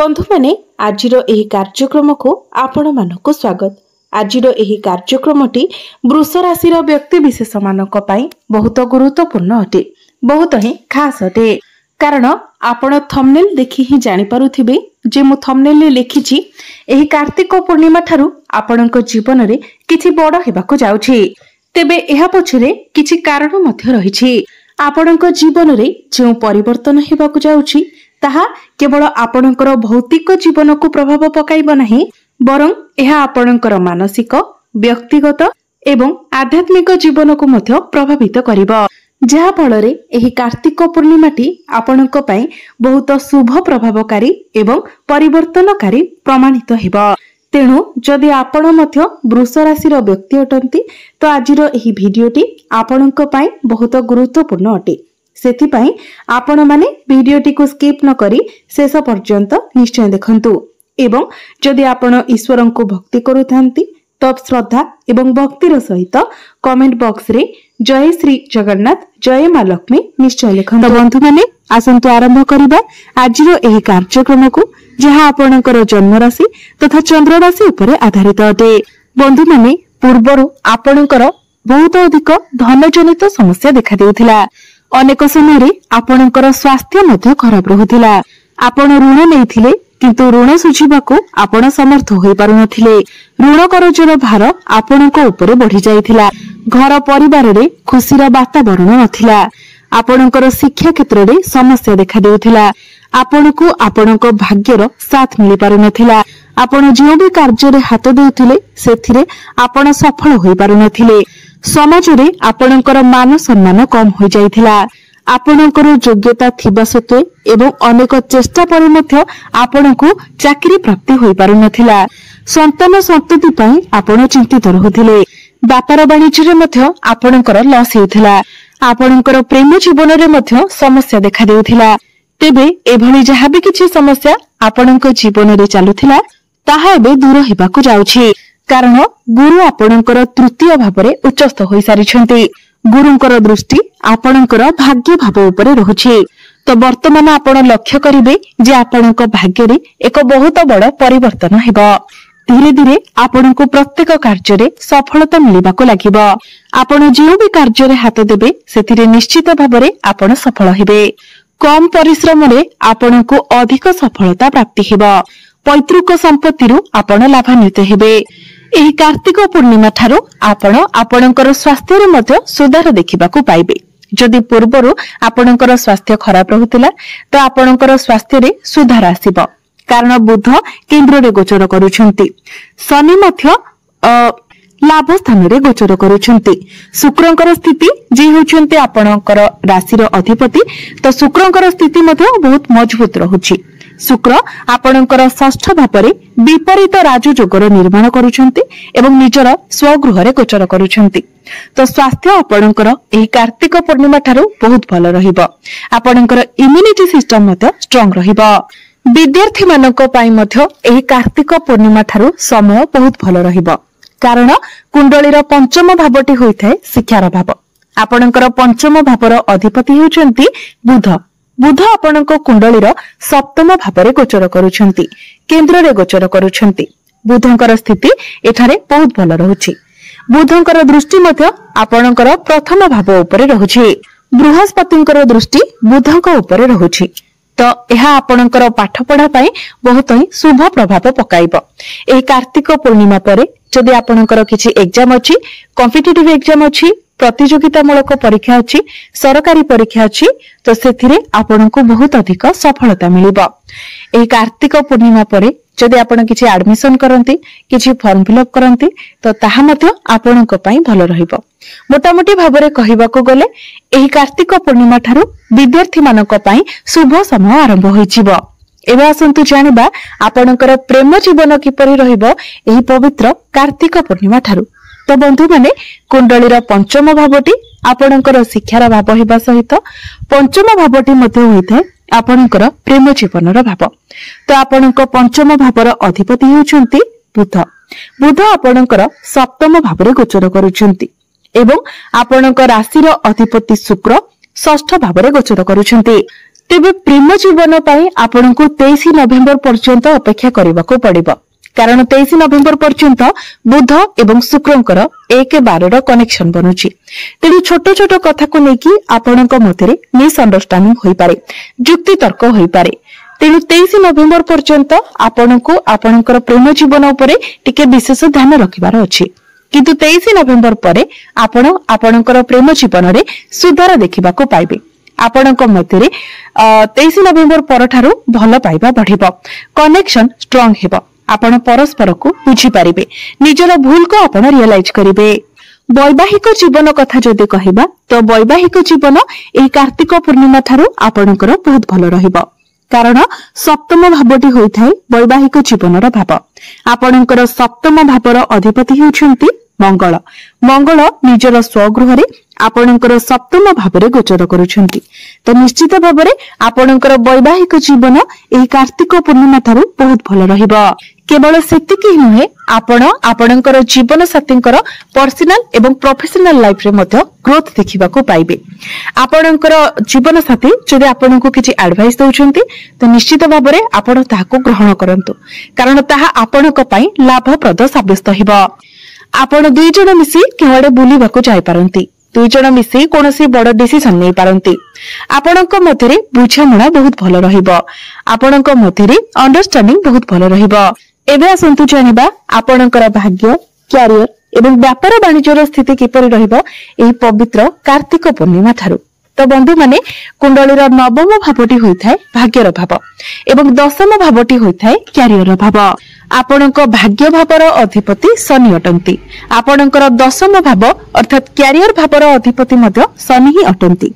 बंधु माने आजिर एही कार्यक्रम को आपण मानक स्वागत। आजिर एही कार्यक्रमटी वृष राशि व्यक्ति विशेष मानक पई बहुत गुरुत्वपूर्ण अटे, बहुत ही खास अटे। कारण आपण थंबनेल देखि ही जानि पारुथिबे जे मु थंबनेल लिखिछि एही कार्तिक पूर्णिमा ठारू आपणक जीवन रे किछि बड़ हेबाको जाउछि। तेबे एहा पछरे किछि कारण मध्य रहिछि। आपणक जीवन रे जे परिवर्तन हेबाको जाउछि ताहा केवल आपणकर भौतिक जीवन को प्रभाव पकाइब नाही, बरं एहा आपणकर मानसिक, व्यक्तिगत एवं आध्यात्मिक जीवन को मध्य प्रभावित करिब। जहा फलरे एही कार्तिक पूर्णिमाटी आपणक पई बहुत शुभ प्रभावकारी एवं परिवर्तनकारी प्रमाणित हेबो। तेणु जदि आपण मध्य वृष राशिर व्यक्ति अटंती तो आजिर एही भिडियोटी आपणक पई बहुत गुरुत्वपूर्ण अटे। सेथिपाई आपण माने भिडियोटी को स्किप न करी शेष पर्यंत निश्चय देखंतु। एवं जदि आपण ईश्वर को भक्ति करूथांती तब श्रद्धा एवं भक्तिर सहित कमेंट बॉक्स रे जय श्री जगन्नाथ जय मां लक्ष्मी निश्चय लिखंतु। तो बंधु माने आसंतु आरंभ करिबा आजिरो एही कार्यक्रम को जहा आपणकर जन्म राशि तथा चंद्र राशि उपरे आधारित अटे। बंधु माने पूर्वरु आपणकर बहुत अधिक धनजनित समस्या देखा देउथिला। अनेक समय आपणकर स्वास्थ्य मध्य खराब रहुथिला। आपण ऋण नैथिले किंतु ऋण सुझिबाको आपण समर्थ होई पारु नथिले। ऋण करजर भार आपणक उपरे बढ़ी जाइथिला। घर परिवार रे खुशीर वातावरण नथिला। आपणकर शिक्षा क्षेत्र रे समस्या देखा देउथिला। आपणको आपणक भाग्यर साथ मिली पारु नथिला। आपण जे भी कार्य रे हाथ देउथिले सेथिरे आपण सफल होई पारु नथिले। समाज रे आपणकर मान सम्मान कम हो जाइथिला। आपणकर योग्यता थिबा सत्वे एवं अनेक चेष्टा पर मध्य आपणको चाकरी प्राप्ति होई पारु नथिला। संतान संतति पई आपण चिंतित रहुथिले। व्यापार वाणिज्य रे मध्य आपणकर लॉस हेउथिला। आपणकर प्रेम जीवन रे मध्य समस्या देखा देउथिला। तेबे एभली जहा भी किछि समस्या आपणक जीवन रे चालुथिला ताहा एबे दूर हेबाको जाउछि। कारण गुरु आपणकर तृतीय भावरे उच्चस्थ होई सारिछन्ति। गुरुंकर दृष्टि आपणकर भाग्य भाव उपरे रहुछि। तो वर्तमान आपण लक्ष्य करिवे जे आपणक भाग्य रे एक बहुत बड़ परिवर्तन हेबो। धीरे धीरे आपणको प्रत्येक कार्य रे सफलता मिलिबाको लागिबो। आपण जे भी कार्य रे हाथ देबे सेतिरे निश्चित भावरे आपण सफल हेबे। कम परिश्रम रे आपणको अधिक सफलता प्राप्ति हेबो। पैतृक संपत्ति रु आपण लाभान्वित हेबे। एही कार्तिक पूर्णिमा ठारू आपण आपणकर स्वास्थ्य रे मध्य सुधार देखिबाकू पाइबे। जदि पूर्वरु आपणकर स्वास्थ्य खराब रहुतिला तो आपणकर स्वास्थ्य रे सुधार आसीबो। कारण बुध केंद्र रे गोचर करूछंती। शनि मध्य लाभ स्थान रे गोचर करूछंती। शुक्रंकर स्थिति जे होछंती आपणकर राशि रो अधिपति तो शुक्रंकर स्थिति मध्य बहुत मजबूत रहुछि। शुक्र आपणकर षष्ठ भावरे विपरीत राजयोगर निर्माण करूछंती एवं निजर स्वगृह रे गोचर करूछंती। तो स्वास्थ्य आपणकर एही कार्तिक पूर्णिमा ठारू बहुत भल रहिबो। आपणकर इम्यूनिटी सिस्टम मध्य स्ट्रांग रहिबो। विद्यार्थी मानक पई मध्य एही कार्तिक पूर्णिमा ठारू समय बहुत भल रहिबो। कारण कुंडलीर पंचम भावटी होइथाय शिक्षार भाव। आपणकर पंचम भावर अधिपति हेउचंती बुध। बुध आपणक कुंडलीर सप्तम भावरे गोचर करूछंती। केंद्र रे गोचर करूछंती। बुधंकर स्थिति एठारे बहुत भल रहुछि। बुधंकर दृष्टि मध्य आपणकर प्रथम भाव उपरे रहुछि। बृहस्पतिंकर दृष्टि बुधंक उपरे रहुछि। तो एहा आपणकर पाठ पढ़ा पई बहुत ही शुभ प्रभाव पकाइबो। एही कार्तिक पूर्णिमा परे जदि आपणकर किछि एग्जाम अछि, कॉम्पिटिटिव एग्जाम अछि, प्रतियोगितामूलक परीक्षा अछि, सरकारी परीक्षा अछि तो सेथिरे आपणको बहुत अधिक सफलता मिलिबो। एही कार्तिक पूर्णिमा परे जदि आपण किछि एडमिशन करंती, किछि फॉर्म फिलअप करंती तो ताहा मध्य आपणको पई भलो रहिबो। मोटामोटी भाबरे कहिबाको गले एही कार्तिक पूर्णिमा ठारू विद्यार्थी मानक पई शुभ समय आरंभ होइछिबो। एबे आसंतु जानिबा आपणकर प्रेम जीवन किपरि रहिबो एही पवित्र कार्तिक पूर्णिमा ठारू। तो बंधु माने कुंडलीर पंचम भावटी आपणकर शिक्षार भाव हेबा सहित पंचम भावटी मध्य होइथाय आपणकर प्रेम जीवनर भाव। तो आपणक पंचम भावर अधिपति हेउचंती बुध। बुध आपणकर सप्तम भावरे गोचर करूछंती एवं आपणक राशिर अधिपति शुक्र षष्ठ भावरे गोचर करूछंती। तेबे प्रेम जीवन पाई आपनको 23 नवेम्बर पर्यंत अपेक्षा करबाको पड़िबो कारण 23 नवेम्बर पर्यंत बुध एवं शुक्रंकर 1-12 कनेक्शन बनुची। तेणु छोट छोट कथा को लेकिन आपणक मध्य मिसअंडरस्टैंडिंग होई पारे, जुक्ति तर्क होई पारे। तेणु 23 नवेम्बर पर्यंत आपणको आपणकर प्रेम जीवन उपरे टिके विशेष ध्यान रखिबार अछि, किंतु 23 नवेम्बर परे आपण आपणकर प्रेम जीवन रे सुधार देखिबाको पाइबे। आपणक मध्य 23 नवेम्बर परठारु भल पाइबा बढ़िबो, कनेक्शन स्ट्रांग हेबो, आपण परस्पर को बुझी पारिबे, निजर भूल को आपण रियलाइज करिवे। वैवाहिक जीवन कथा जदि कहिबा तो वैवाहिक जीवन एही कार्तिक पूर्णिमा थारु आपणकर बहुत भल रहिबो, कारण सप्तम भावटी होइथाय वैवाहिक जीवनर भाव। आपणकर सप्तम भावर अधिपति हेउछन्ति मंगल। मंगल निजर स्वगृह रे आपणकर सप्तम भावरे गोचर करूछन्ति, तो निश्चित भावरे आपणकर वैवाहिक जीवन एही कार्तिक पूर्णिमा थारु बहुत भल रहिबो। केवल सेतिकी नुहे, आपण आपणकर जीवन साथींकर पर्सनल एवं प्रोफेशनल लाइफ रे मध्य ग्रोथ देखिबाको पाइबे। आपणकर जीवन साथी जदि आपनको किछि एडवाइस दउछन्ति तो निश्चित भावरे आपण ताहाको ग्रहण करंतु, कारण ताहा आपणक पई लाभप्रद साब्यस्त हेबो। आपण दुई जण मिसी केवडे बुलिबाको जाय पारंती, दुई जण मिसी कोनोसी बड़ डिसिजन नै पारंती। आपणक मध्यरे बुझामणा बहुत भल रहिबो, आपणक मध्यरे अंडरस्टैंडिंग बहुत भल रहिबो। एबे आसंतु जानिबा आपणकर भाग्य, क्यारियर एवं व्यापार वाणिज्यर स्थिति किपरि रहिबो एही पवित्र कार्तिक पूर्णिमा थारु। तो बंधु माने कुंडलीर नवम भावटी होइथाय भाग्यर भाव एवं दशम भावटी होइथाय क्यारियर भाव। आपणक भाग्य भावर अधिपति शनि अटंती, आपणकर दशम भाव अर्थात क्यारियर भावर अधिपति मध्य शनि ही अटंती।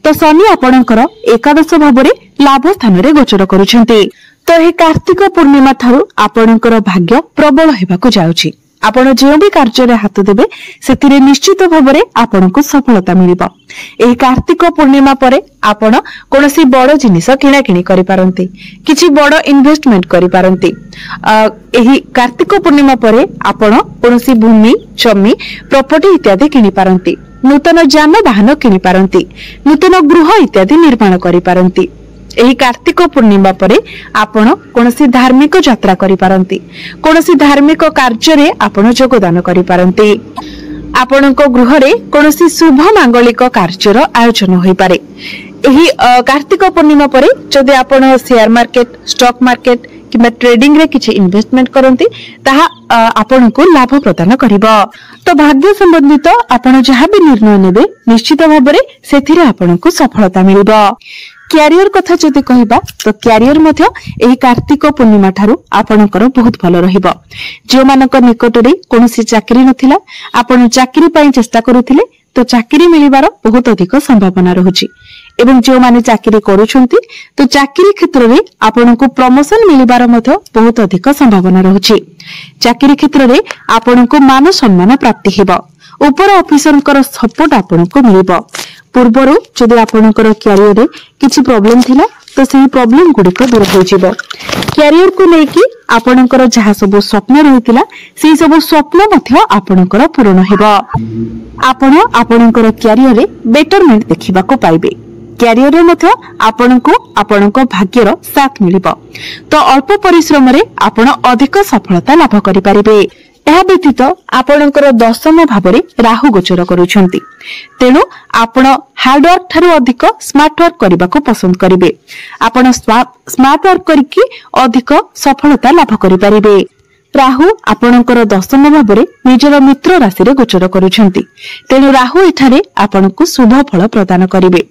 तो शनि आपणकर एकादश भावरे लाभ स्थान रे गोचर करूछन्ती। तो हे कार्तिक पूर्णिमा थारु आपणकर भाग्य प्रबल हेबाको जाउछि। आपण जे भी कार्य हाथ देबे सेतिरे निश्चित भावरे आपनको सफलता मिलिबो। एही कार्तिक पूर्णिमा परे आपण कोनोसी बड़ जिनिस किणा किणी करि पारंती, किछि बड़ इन्वेस्टमेंट करि पारंती। एही कार्तिक पूर्णिमा परे आपण कोनोसी भूमि, जमी, प्रॉपर्टी इत्यादि किणी पारंती, नूतन यानवाहन किणी पारंती, नूतन गृह इत्यादि निर्माण करि पारंती। एही कार्तिक पूर्णिमा परे आपण कोनोसी धार्मिक यात्रा करि पारंती, कोनोसी धार्मिक कार्य रे आपण योगदान करि पारंती। आपणक गृह रे कोनोसी शुभ मांगलिक कार्यर आयोजन होई पारे। एही कार्तिक पूर्णिमा परे जदि आपण शेयर मार्केट, स्टॉक मार्केट किबा ट्रेडिंग रे किछि इन्वेस्टमेंट करंती ताहा आपनको लाभ प्रदान करिवो। तो भाग्य संबंधित आपण जहा भी निर्णय नेबे निश्चित भाबरे सेथिरे आपनको सफलता मिलिबो। क्यारियर कथा जदि कहिबा तो क्यारियर मध्य एही कार्तिक पूर्णिमा ठारू आपणकर बहुत भल रहिबो। जे मानक निकटरे कोनोसी चाकरी नथिला, आपण चाकरी पई चेष्टा करूथिले तो चाकरी मिलिबार बहुत अधिक संभावना रहुची, एवं जे माने चाकरी करूछंती तो चाकरी क्षेत्र रे आपनको प्रमोशन मिलिबार मध्य बहुत अधिक संभावना रहुची। चाकरी क्षेत्र रे आपनको मान सम्मान प्राप्ति हेबो, ऊपर ऑफिसरकर सपोर्ट आपनको मिलिबो। पूर्वरु जदि आपणकर क्यारियर रे किछि प्रॉब्लम थिला तो सेही प्रॉब्लम गुडिक दूर हो जिवो। क्यारियर को लेकी आपणकर जहा सब स्वप्न रहितिला सेही सब स्वप्न मध्य आपणकर पूर्ण हेबो। आपण आपणकर क्यारियर रे बेटरमेंट देखिबा को पाइबे। क्यारियर रे मध्य आपणको आपणको भाग्यर साथ मिलिबो, तो अल्प परिश्रम रे आपण अधिक सफलता लाभ करि पारिबे। एहा व्यतीत आपणकर दशम भावरे राहु गोचर करूछन्ति, तेणु आपण हार्ड वर्क ठारू अधिक स्मार्ट वर्क करबा को पसंद करिवे। आपण स्मार्ट वर्क करिकि अधिक सफलता लाभ करि पारिबे। राहु आपणकर दशम भावरे निजर मित्र राशि रे गोचर करूछन्ति, तेणु राहु एठारे आपणको शुभ फल प्रदान करिवे।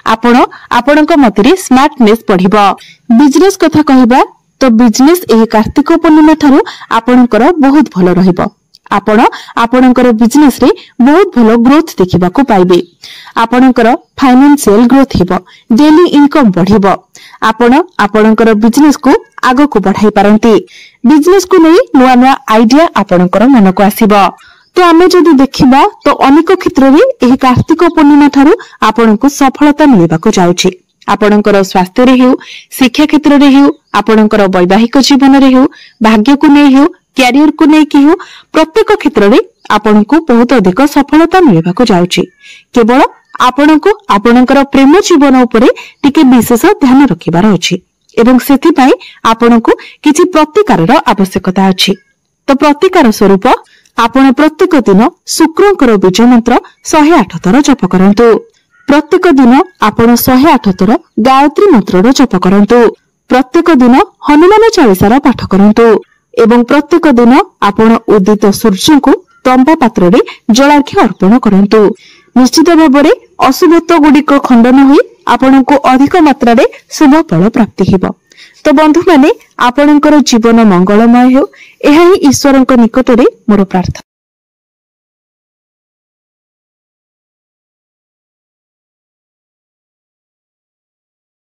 आपण आपणक मतिरे स्मार्टनेस बढ़िबो। बिजनेस कथा कहिबा तो बिजनेस एही कार्तिक पूर्णिमा ठारू आपणकर बहुत भल रहिबो। आपण आपणकर बिजनेस रे बहुत भल ग्रोथ देखिबा को पाइबे। आपणकर फाइनेंशियल ग्रोथ हेबो, डेली इनकम बढ़िबो। आपण आपणकर बिजनेस को आगो को बढ़ाई पारंती। बिजनेस को नै नुआ नुआ आइडिया आपणकर मन को आसीबो। तो आमे जदि देखिबा तो अनेक क्षेत्र रे एही कार्तिक पूर्णिमा ठारू आपणको सफलता मिलिबा को जाउछि। आपणकर स्वास्थ्य रे हेउ, शिक्षा क्षेत्र रे हेउ, आपणकर वैवाहिक जीवन रे हेउ, भाग्य को नै हेउ, क्यारियर को नै कि हेउ, प्रत्येक क्षेत्र रे आपणको बहुत अधिक सफलता मिलिबा को जाउछि। केवल ଆପଣଙ୍କୁ ଆପଣଙ୍କର ପ୍ରେମ ଜୀବନ ଉପରେ ଟିକେ ବିଶେଷ ଧ୍ୟାନ ରଖିବାର ଅଛି ଏବଂ ସେଥିପାଇଁ ଆପଣଙ୍କୁ କିଛି ପ୍ରତିକାରର ଆବଶ୍ୟକତା ଅଛି। ତ ପ୍ରତିକାର ସ୍ୱରୂପ ଆପଣ ପ୍ରତ୍ୟେକ ଦିନ ଶୁକ୍ରଙ୍କର ବୀଜ ମନ୍ତ୍ର 108 ଥର ଜପ କରନ୍ତୁ। ପ୍ରତ୍ୟେକ ଦିନ ଆପଣ 108 ଥର ଗାୟତ୍ରୀ ମନ୍ତ୍ରର ଜପ କରନ୍ତୁ। ପ୍ରତ୍ୟେକ ଦିନ ହନୁମାନ ଚାଳିଶାର ପାଠ କରନ୍ତୁ ଏବଂ ପ୍ରତ୍ୟେକ ଦିନ ଆପଣ ଉଦିତ ସୂର୍ଯ୍ୟଙ୍କୁ ତମ୍ବା ପାତ୍ରରେ ଜଳାର୍ଘ୍ୟ ଅର୍ପଣ କରନ୍ତୁ। ନିଶ୍ଚିତ ଭାବରେ ଅଶୁଭତ୍ୱ ଗୁଡ଼ିକ ଖଣ୍ଡନ ହୋଇ ଆପଣଙ୍କୁ ଅଧିକ ମାତ୍ରାରେ ଶୁଭ ଫଳ ପ୍ରାପ୍ତି ହେବ। ତ ବନ୍ଧୁମାନେ, ଆପଣଙ୍କର ଜୀବନ ମଙ୍ଗଳମୟ ହେଉ, ଏହା ହିଁ ଈଶ୍ୱରଙ୍କ ନିକଟରେ ମୋର ପ୍ରାର୍ଥନା।